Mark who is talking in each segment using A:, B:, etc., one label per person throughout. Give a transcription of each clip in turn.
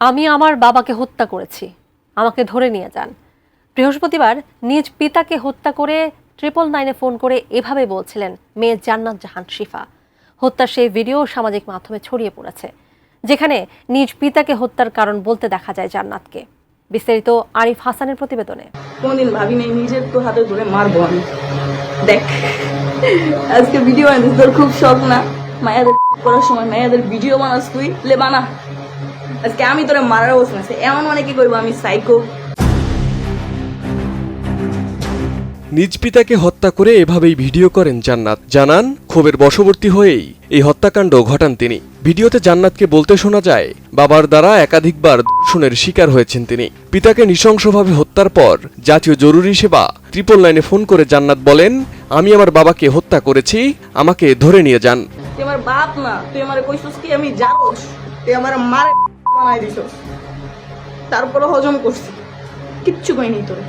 A: আমি আমার বাবাকে হত্যা করেছি, আমাকে ধরে নিয়ে যান। বৃহস্পতিবার নিজ পিতাকে হত্যা করে 999-এ ফোন করে এভাবে বলছিলেন মেয়ে জান্নাত জাহান শিফা। হত্যার সেই ভিডিও সামাজিক মাধ্যমে ছড়িয়ে পড়েছে, যেখানে নিজ পিতাকে হত্যার কারণ বলতে দেখা যায় জান্নাতকে। বিস্তারিত আরিফ হাসানের প্রতিবেদনে।
B: কোনদিন ভাবি নাই নিজের তো হাতে ধরে মারবো আমি। দেখ, আজকে ভিডিও বানাইছিস, তোর খুব শখ না মায়াদের করার সময়? মায়াদের ভিডিও বানাস তুই, লে বানা। আজকে আমি তোরে মারার অবস্থা আছে, এমন অনেকে করবো আমি সাইকো।
C: নিজ পিতাকে হত্যা করে এভাবেই ভিডিও করেন জান্নাত। জানান, ক্ষোভের বশবর্তী হয়েই এই হত্যাকাণ্ড ঘটান তিনি। ভিডিওতে জান্নাতকে বলতে শোনা যায়, বাবার দ্বারা একাধিকবার ধর্ষণের শিকার হয়েছেন তিনি। পিতাকে নৃশংসভাবে হত্যার পর জাতীয় জরুরি সেবা 999-এ ফোন করে জান্নাত বলেন, আমি আমার বাবাকে হত্যা করেছি, আমাকে ধরে নিয়ে যান।
B: তুই আমার বাপ না, তুই আমার কইছস কি আমি জানোস? তুই আমার মারে বানাই দিছস, তারপরে হজম করছি, কিচ্ছু কইনি তোরে।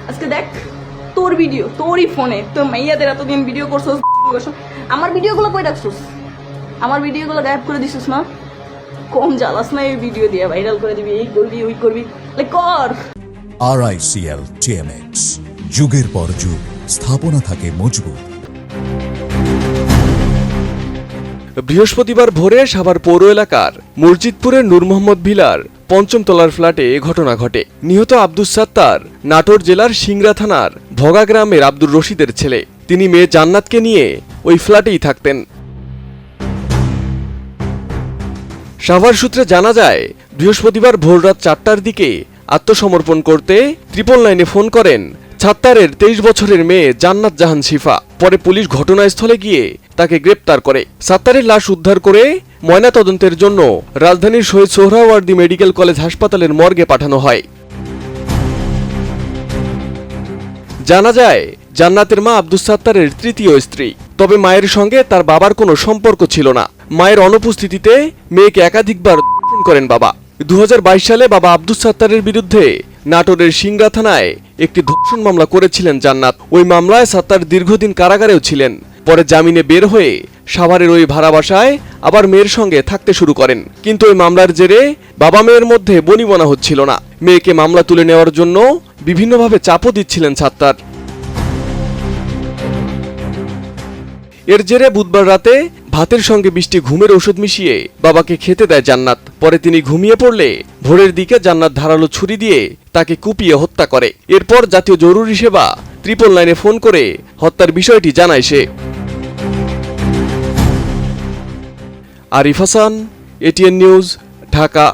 B: আজকে দেখ তোর ভিডিও, তোরই ফোনে, তোর মাইয়াদের এতদিন ভিডিও করছস, আমার ভিডিওগুলো কই রাখছস? আমার ভিডিওগুলো গায়েব করে দিছস না? কম জ্বালাস না এই ভিডিও দিয়ে ভাইরাল করে দিবি, এই করবি ওই করবি, কর।
D: RICL TMX, যুগের পর যুগ স্থাপনা থাকে মজবুত।
C: বৃহস্পতিবার ভোরে সাভার পৌর এলাকার মসজিদপুরের নূর মোহাম্মদ ভিলার ৫ম তলার ফ্ল্যাটে এ ঘটনা ঘটে। নিহত আব্দুস সাত্তার নাটোর জেলার সিংড়া থানার ভগা গ্রামের আব্দুর রশিদের ছেলে। তিনি মেয়ে জান্নাতকে নিয়ে ওই ফ্ল্যাটেই থাকতেন। সাভার সূত্রে জানা যায়, বৃহস্পতিবার ভোররাত ৪টার দিকে আত্মসমর্পণ করতে 999-এ ফোন করেন সাত্তারের 23 বছরের মেয়ে জান্নাত জাহান শিফা। পরে পুলিশ ঘটনাস্থলে গিয়ে তাকে গ্রেপ্তার করে। সাত্তারের লাশ উদ্ধার করে ময়নাতদন্তের জন্য রাজধানীর শহীদ সোহরাওয়ার্দী মেডিকেল কলেজ হাসপাতালের মর্গে পাঠানো হয়। জানা যায়, জান্নাতের মা আব্দুস সাত্তারের তৃতীয় স্ত্রী। তবে মায়ের সঙ্গে তার বাবার কোনো সম্পর্ক ছিল না। মায়ের অনুপস্থিতিতে মেয়েকে একাধিকবার ধর্ষণ করেন বাবা। 2022 সালে বাবা আব্দুস সাত্তারের বিরুদ্ধে নাটোরের সিংড়া থানায় একটি ধর্ষণ মামলা করেছিলেন জান্নাত। ওই মামলায় সাত্তার দীর্ঘদিন কারাগারেও ছিলেন। পরে জামিনে বের হয়ে সাভারের ওই ভাড়া বাসায় আবার মেয়ের সঙ্গে থাকতে শুরু করেন। কিন্তু ওই মামলার জেরে বাবা মেয়ের মধ্যে বনিবনা হচ্ছিল না। মেয়েকে মামলা তুলে নেওয়ার জন্য বিভিন্নভাবে চাপও দিচ্ছিলেন সাত্তার। এর জেরে বুধবার রাতে ভাতের সঙ্গে বৃষ্টি ঘুমের ওষুধ মিশিয়ে বাবাকে খেতে দেয় জান্নাত। পরে তিনি ঘুমিয়ে পড়লে ভোরের দিকে জান্নাত ধারালো ছুরি দিয়ে তাকে কুপিয়ে হত্যা করে। এরপর জাতীয় জরুরি সেবা 999-এ ফোন করে হত্যার বিষয়টি জানায় সে। Arif Hasan, ATN news, Dhaka.